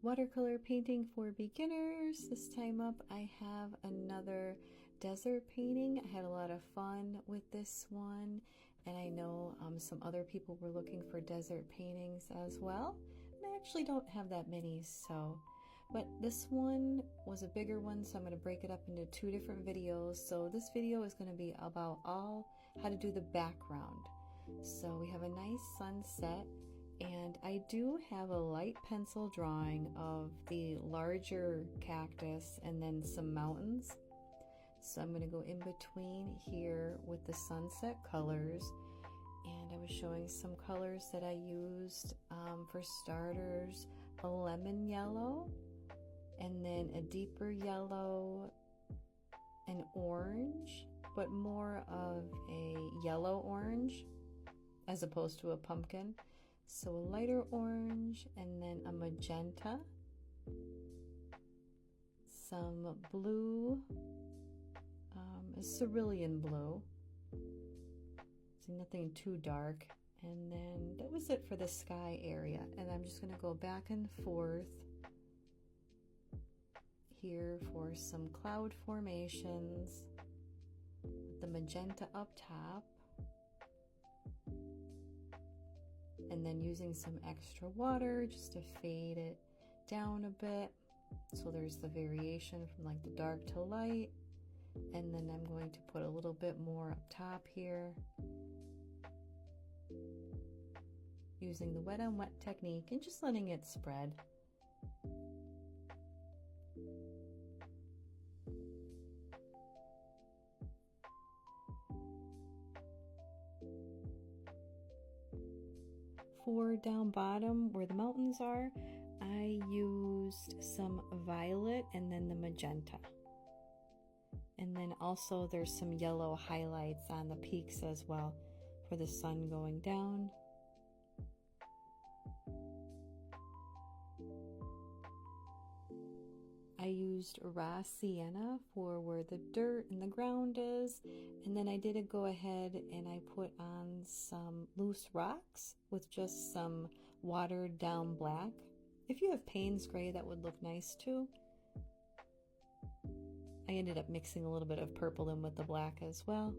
Watercolor painting for beginners. This time up I have another desert painting. I had a lot of fun with this one, and I know some other people were looking for desert paintings as well. And I actually don't have that many, but this one was a bigger one, so I'm going to break it up into 2 different videos. So this video is going to be about how to do the background. So we have a nice sunset, and I do have a light pencil drawing of the larger cactus and then some mountains. So I'm going to go in between here with the sunset colors, and I was showing some colors that I used. For starters, a lemon yellow, and then a deeper yellow, an orange, but more of a yellow orange as opposed to a pumpkin. So a lighter orange, and then a magenta, some blue, a cerulean blue, so nothing too dark, and then that was it for the sky area. And I'm just going to go back and forth here for some cloud formations with the magenta up top, and then using some extra water just to fade it down a bit, so there's the variation from like the dark to light. And then I'm going to put a little bit more up top here using the wet on wet technique and just letting it spread. For down bottom where the mountains are, I used some violet and then the magenta. And then also there's some yellow highlights on the peaks as well for the sun going down. I used raw sienna for where the dirt and the ground is, and then I did go ahead and I put on some loose rocks with just some watered down black. If you have Payne's gray, that would look nice too. I ended up mixing a little bit of purple in with the black as well.